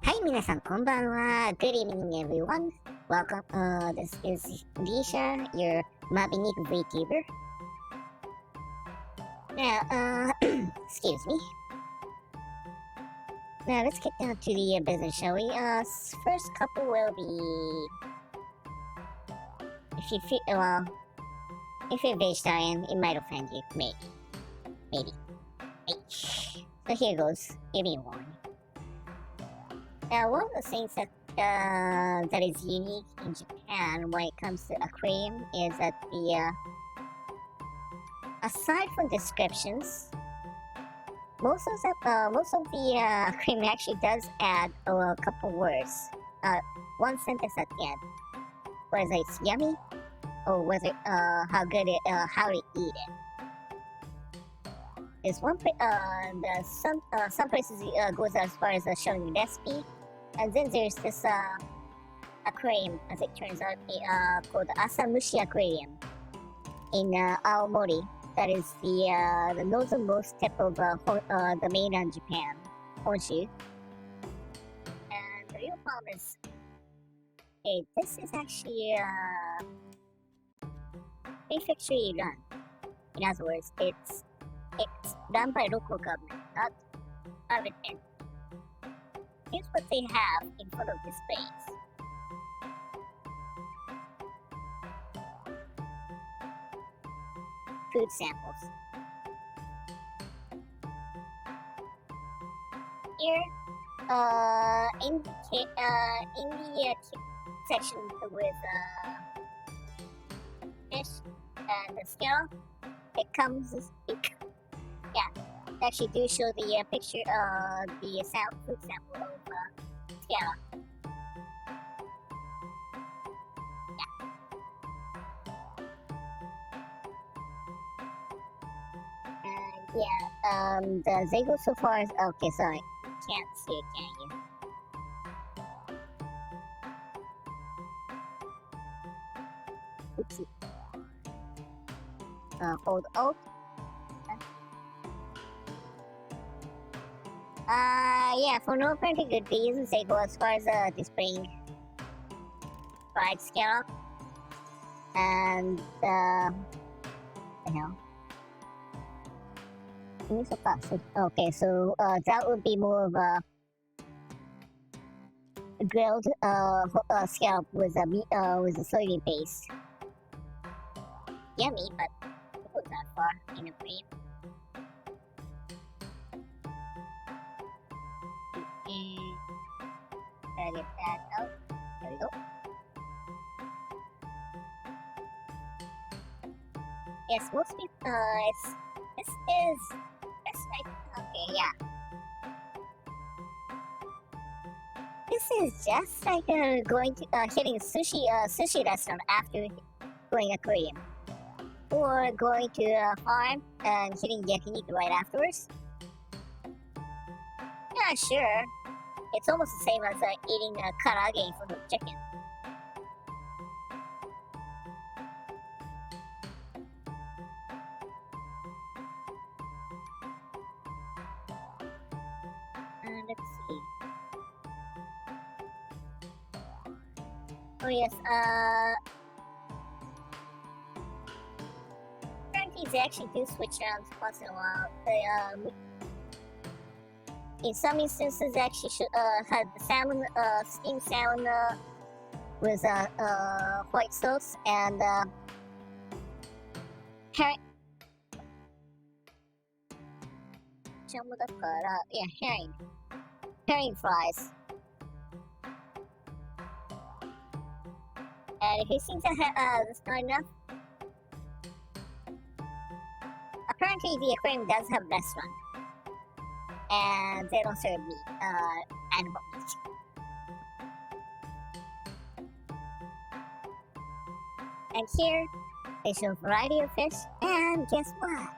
はい、皆さん、こんばんは。Good evening, everyone. Welcome. This is Lisha, your Mabinik VTuber. Now, excuse me. Now, let's get down to the business, shall we? First couple will be. If you feel, well, if you're vegetarian, it might offend you. Maybe. Maybe. So here goes. Give me a warning. One of the things that is unique in Japan when it comes to aquarium is that aside from descriptions, most of the aquarium actually does add a couple words, one sentence at the end, whether it's yummy or whether how good it how to eat it. There's some places goes as far as showing the recipe. And then there's this aquarium, as it turns out, called Asamushi Aquarium in Aomori. That is the northernmost tip of the mainland Japan, Honshu. And the real problem is, this is actually prefecturally run. In other words, it's run by local government, not private entity. Here's what they have in front of this base. Food samples. Here, in the section with fish and the scale, it comes. They actually do show the picture of the food sample of scale. They go so far as okay. Sorry, you can't see it, can you? Oopsie. Hold Alt. For no apparently good reasons, they go as far as displaying fried scale and the hell. Okay, so that would be more of a grilled scallop with a meat with a soybean paste. Yummy, but it goes that far in a cream. Gotta get that out. There we go. Yes, most people. This is. Okay, yeah. This is just like going to hitting a sushi restaurant after going aquarium, or going to a farm and hitting yakiniku right afterwards. Yeah, sure. It's almost the same as eating karage from the chicken. Let's see. Oh yes, apparently they actually do switch around once in a while. In some instances, they actually had the salmon, steamed salmon with white sauce and herring. Herring fries. And if you think that's not enough, apparently the aquarium does have a restaurant. And they don't serve meat, animal meat. And here, they show a variety of fish, and guess what?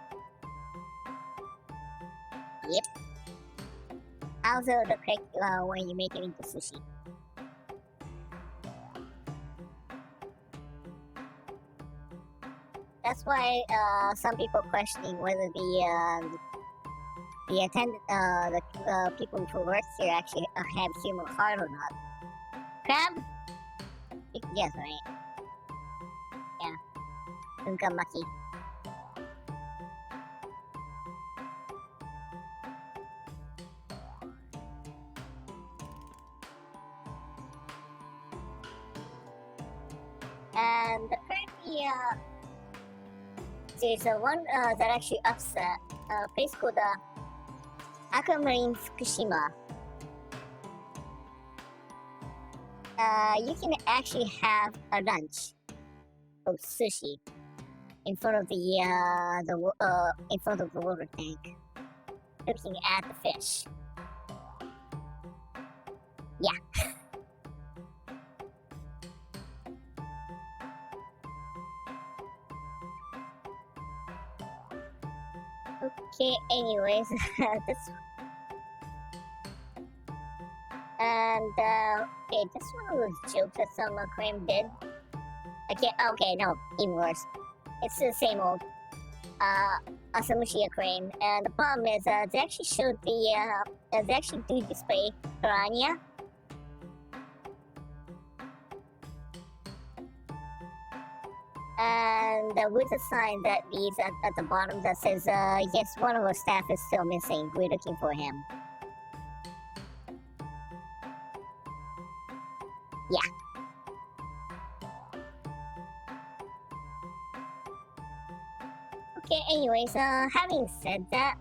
Yep. Also the correct when you make it into sushi. That's why some people questioning whether the the attendant, the people who work here actually have human heart or not. Crab? Yes, right. Yeah. Unkamaki. And apparently, there's a one that actually upset a place called Aquamarine Fukushima. You can actually have a lunch of sushi in front of in front of the water tank, looking at the fish. Yeah. Okay. Anyways, this and okay, this one of those jokes that some aquarium did. Okay, no, even worse. It's the same old Asamushi aquarium, and the problem is they actually showed they actually do display piranha. And with a sign that reads at the bottom that says, yes, one of our staff is still missing. We're looking for him. Yeah. Okay, anyways, having said that,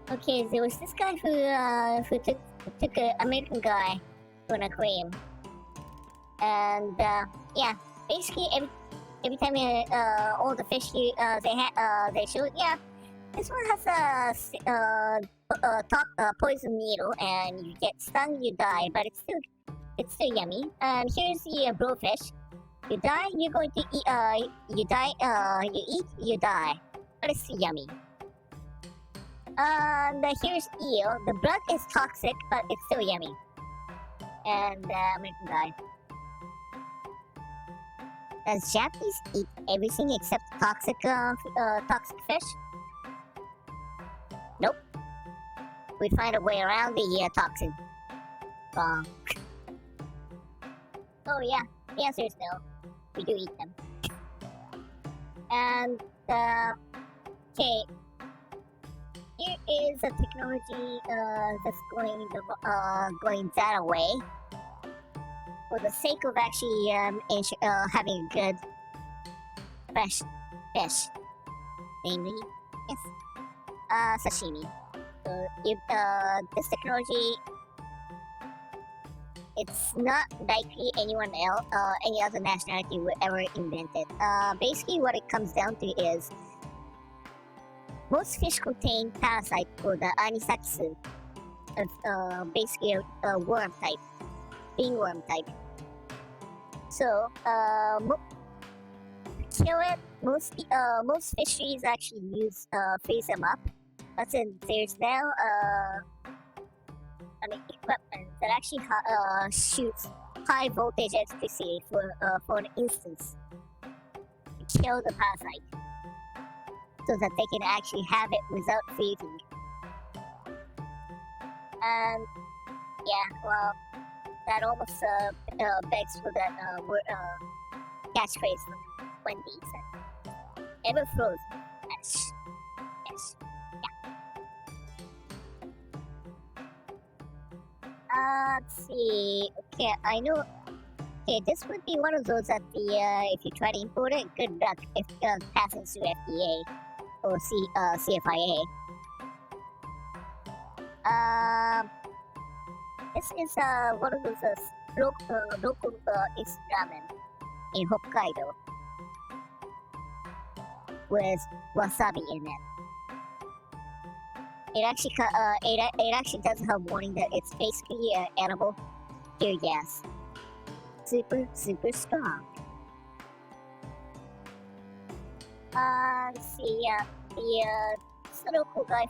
okay, there was this guy who took an American guy to an aquarium, and yeah, basically every time all the fish they showed, yeah, this one has a poison needle, and you get stung, you die, but it's still yummy. And here's the blowfish. You die, you're going to eat. You die. You eat, you die, but it's still yummy. Here's eel. The blood is toxic, but it's still yummy. And American guy. Does Japanese eat everything except toxic fish? Nope. We find a way around the toxin. Wrong. Oh yeah, the answer is no. We do eat them. And okay, here is a technology that's going that way for the sake of actually having a good fresh fish, namely yes, sashimi. So this technology, it's not likely anyone else, any other nationality would ever invent it. Basically, what it comes down to is most fish contain parasite called the anisakis, basically a worm type, ringworm type. So, to kill it, most fisheries actually freeze them up. But since there's now equipment that actually shoots high voltage electricity for an instance to kill the parasite, so that they can actually have it without freezing. And yeah, well, that almost begs for that catchphrase from Wendy said, "Ever frozen." Yes. Yes. Let's see. Okay, I know. Okay, this would be one of those that if you try to import it, good luck if passing through FDA or CFIA. This is one of those local instant ramen in Hokkaido with wasabi in it. It actually does have warning that it's basically edible tear gas. Super strong. Let's see. This local guy,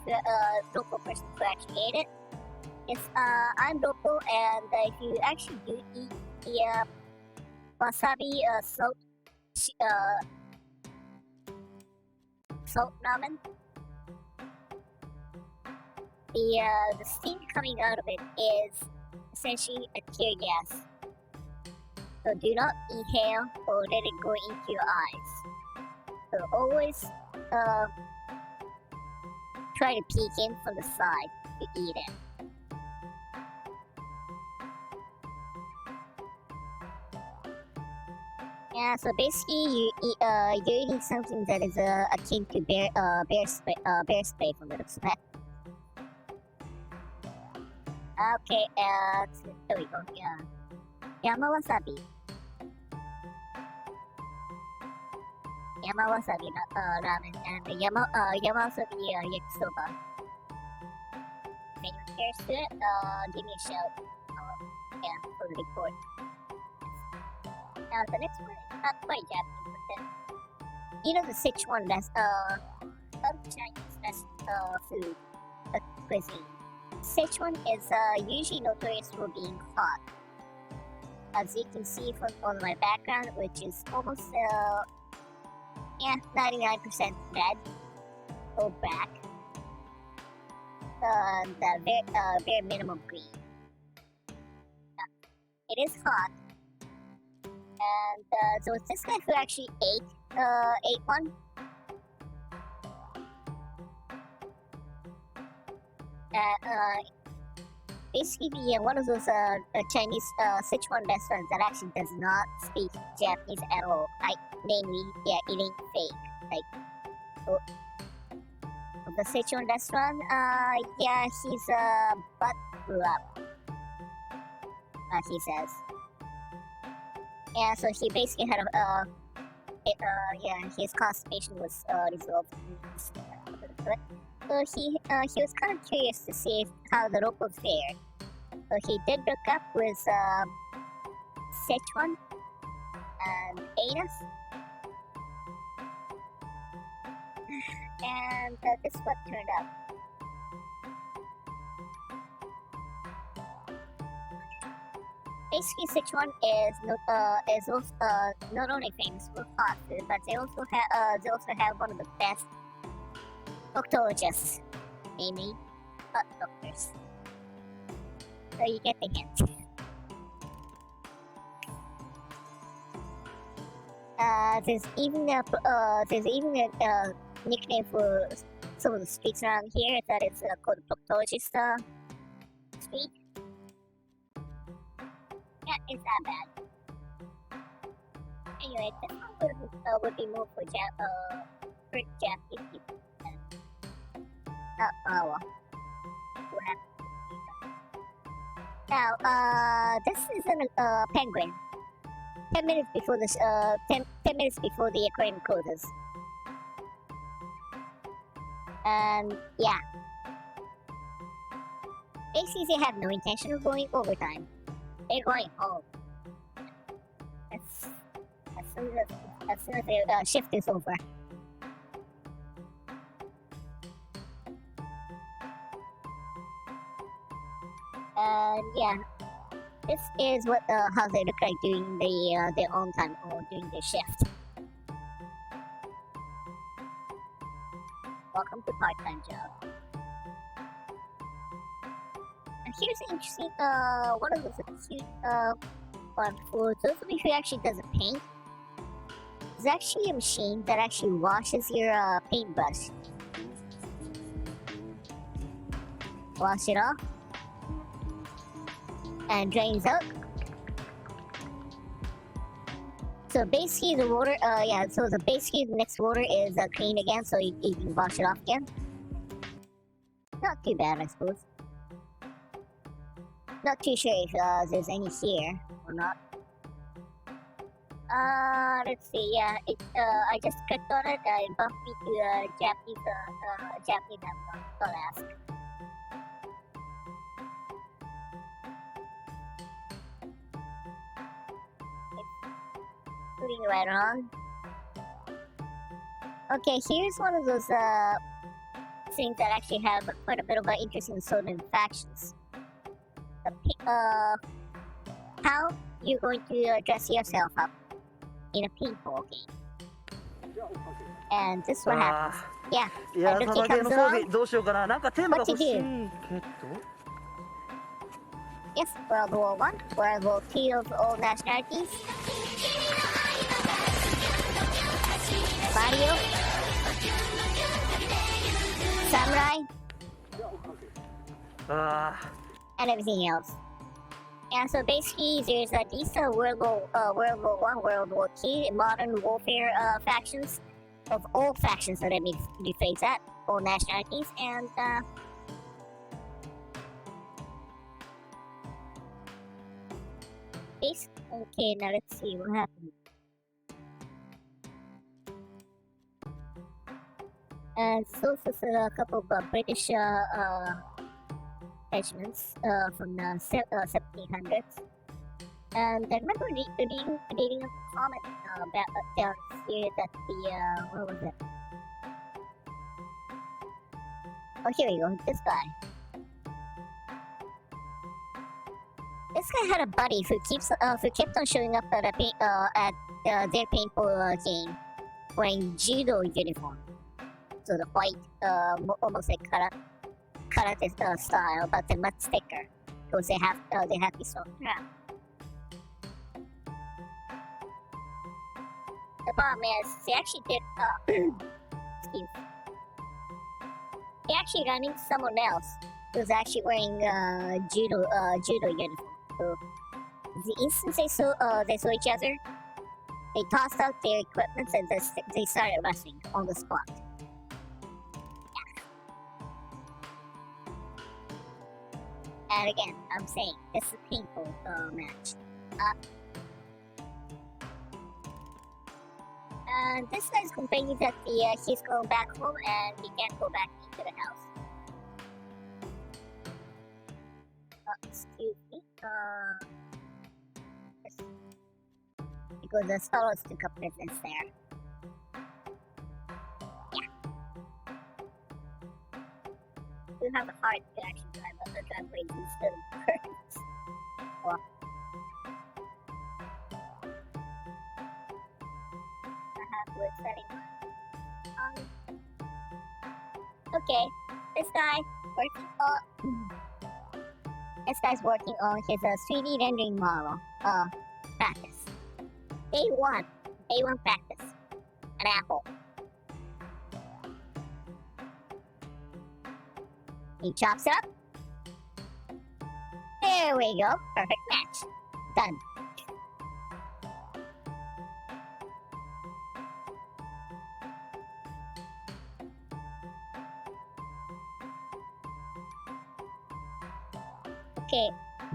local person who actually ate it. I'm local, and if you actually do eat the wasabi smoked salt ramen. The steam coming out of it is essentially a tear gas. So do not inhale or let it go into your eyes. So always try to peek in from the side to eat it. Yeah, so basically you're eating something that is akin to bear spray from the looks of it. Okay, there we go. Yeah, Yama wasabi. Yama wasabi ramen and the Yama wasabi yakisoba. If anyone cares to it, give me a shout. Yeah, for the report. Now the next one is not quite Japanese, but then you know the Sichuan South Chinese food cuisine. Sichuan is usually notorious for being hot. As you can see from on my background, which is almost 99% red or black. The very minimum green. It is hot. And so it's this guy who actually ate one. Basically, one of those Chinese Sichuan restaurants that actually does not speak Japanese at all. Namely, eating fake. The Sichuan restaurant, his butt grew up. He says. Yeah, so he basically had his constipation was resolved. So he was kind of curious to see how the locals fared. So he did look up with Sichuan and anus, and this is what turned up. Basically, Sichuan is also not only famous for hot food, but they also have one of the best proctologists, namely butt doctors. So you get the hint. There's even a nickname for some of the streets around here that is called Proctologist Street. Yeah, it's that bad. Anyway, this one would be more for Japanese people. Well. Now, this is a penguin. 10 minutes before this, 10 minutes before the aquarium closes. And yeah. Basically, they have no intention of going overtime. They're going home. As soon as the shift is over. Yeah, this is what how they look like during their own time or during their shift. Welcome to part-time job. And here's an interesting one of those cute one for those of you who actually doesn't paint. There's actually a machine that actually washes your paintbrush. Wash it off. And drains out. So basically the water, basically the next water is clean again, so you can wash it off again. Not too bad, I suppose. Not too sure if there's any here or not. Let's see, I just clicked on it, it bumped me to Japanese number, I'll ask. Moving right along. Okay, here's one of those things that actually have quite a bit of interesting sort of factions. How you're going to dress yourself up in a paintball game. And this is what happens. Yeah. いや Look, サ he バゲー comes の装備 along. どうしようかな。なんかテーマが What 欲 to しい do? けど。 Yes, World War One, World War Two of all nationalities. Mario, Samurai, あ and everything else. Yeah, so basically, there's these World War One, World War Two, modern warfare factions of all factions. So let me rephrase that: all nationalities, and okay. Now let's see what happened. And so this is a couple of British regiments from the 1700s. And I remember reading a comment about down here that the what was it? Oh, here we go. This guy. This guy had a buddy who kept on showing up at their paintball game wearing judo uniform. So the white, almost like karate style, but they're much thicker because they have this strong strap. The problem is they actually did excuse. They actually ran into someone else who was actually wearing judo uniform. So the instant they saw each other, they tossed out their equipment and they started wrestling on the spot. And again, I'm saying this is a painful match. And this guy's complaining that he's going back home and he can't go back into the house. Excuse me. Because the Soros took up business there. Yeah. You have a heart to actually drive up the driveway instead of birds. Well, perhaps we're setting okay, this guy working on this guy's working on his 3D rendering model practice. Day one practice. An apple. He chops it up. There we go. Perfect match. Done. Okay,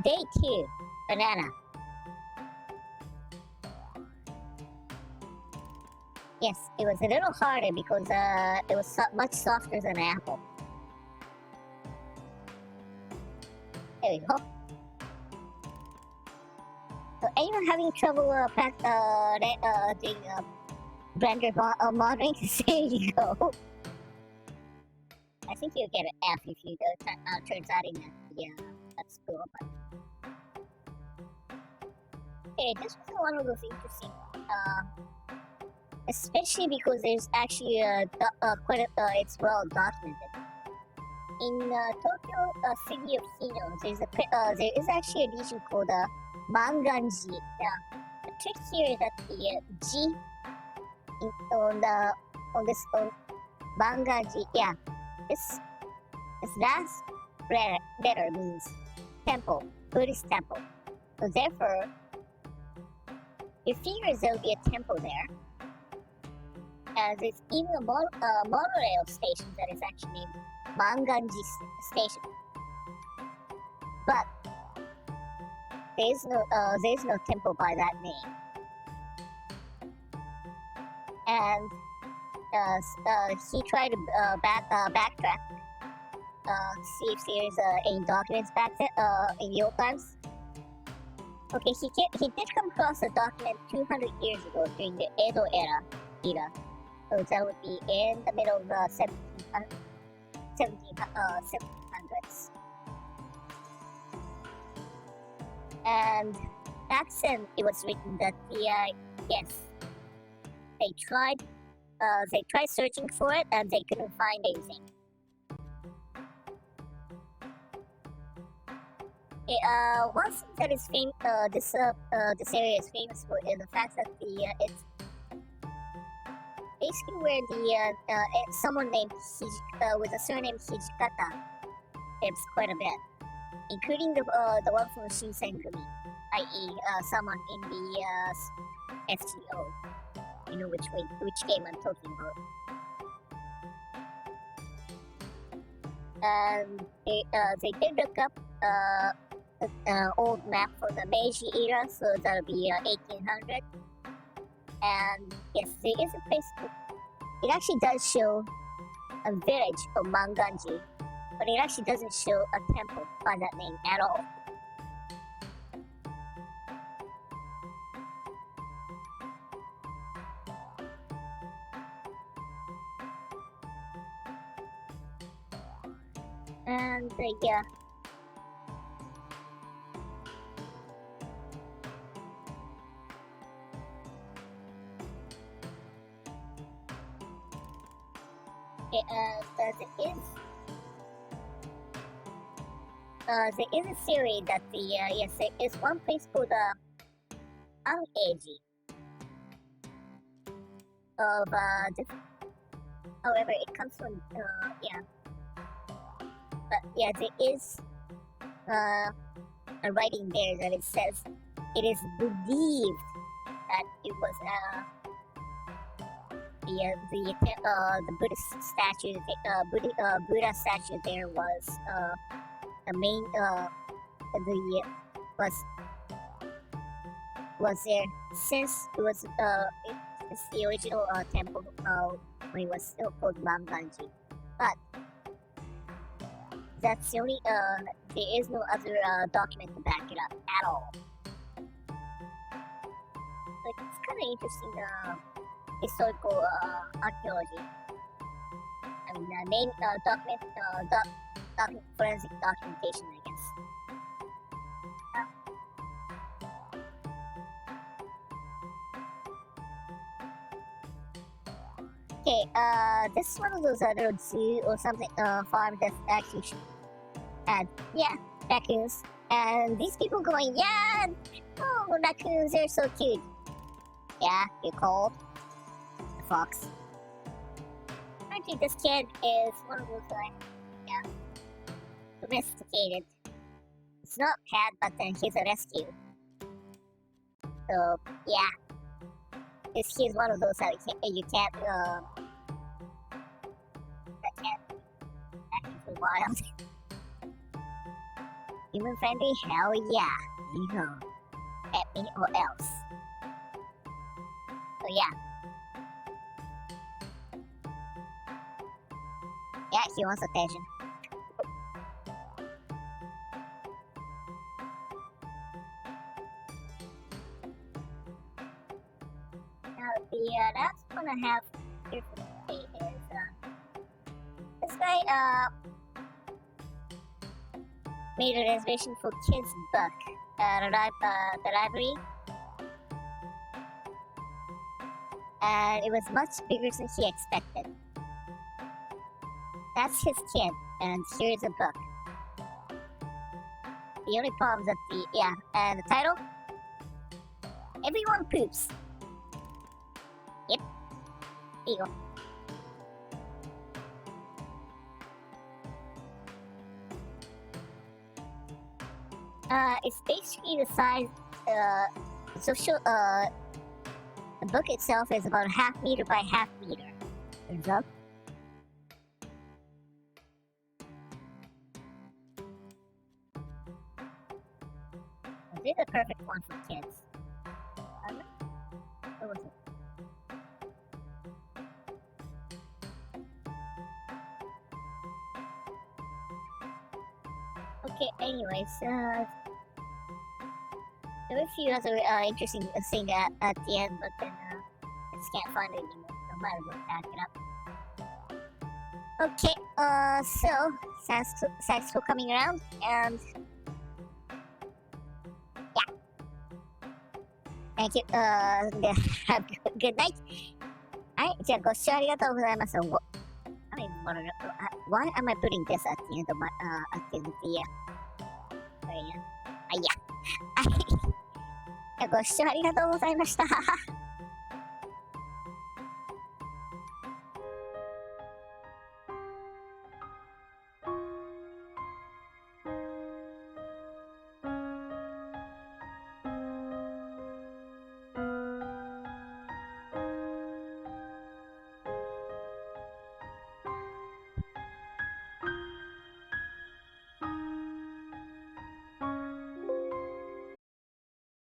day 2, banana. Yes, it was a little harder because it was much softer than an apple. There we go. So anyone having trouble doing Blender modeling, there you go. I think you'll get an F if you turns out in at school. But okay, this was one of those interesting, especially because there's actually it's well documented. In Tokyo city of Hino, there is actually a region called Manganji. The trick here is that the G on this Manganji, this last letter means temple, Buddhist temple. So therefore, it figures there will be a temple there. As it's even a monorail station that is actually named Manganji Station. But there is no temple by that name. And he tried to backtrack, see if there's any documents back then in the old times. Okay, he did come across a document 200 years ago during the Edo era. So that would be in the middle of the 1700s. And back then it was written that yes, they tried they tried searching for it and they couldn't find anything. Okay, one thing that is this area is famous for is the fact that it's basically where someone named with a surname Hijikata lives quite a bit, including the one from Shinsengumi, i.e., someone in the FGO. You know which game I'm talking about. They did look up old map for the Meiji era, so that'll be 1800. And yes, there is a place. It actually does show a village of Manganji, but it actually doesn't show a temple by that name at all. And yeah. There is a theory that yes, there is one place called Ang-Eji of however it comes from yeah, but yeah, there is a writing there that it says it is believed that it was the Buddhist statue, Buddha statue there was the main was there since it was it's the original temple when it was still called Manganji, but that's the only there is no other document to back it up at all. Like it's kind of interesting historical archaeology. I mean, main forensic documentation, I guess. Okay, this is one of those other zoo or something farm that's actually had raccoons, and these people going, yeah, oh raccoons, they're so cute. Yeah, you're cold. Fox. Apparently, this kid is one of those domesticated. It's not pet, but then he's a rescue. So yeah, he's one of those that you can't act into wild. Human friendly? Hell yeah, you know, pet me or else. So yeah. Yeah, he wants attention. Now, the last one I have here for today is this guy made a reservation for Kids Book at the library, and it was much bigger than he expected. That's his kid, and here's a book. The only problem is that and the title? Everyone poops. Yep. There you go. It's basically the size, the book itself is about 1/2 meter by 1/2 meter. Thumbs up. This is a perfect one for kids. What was it? Okay, anyways, there were a few other interesting things at the end, but then I just can't find it anymore, so might as well back it up. Okay, so, thanks for coming around, and thank you. Have a good night. はい、じゃあご視聴ありがとうございます。Why am I putting this at the end of at the end of the sorry, あ、いや。はい。ご視聴ありがとうございました。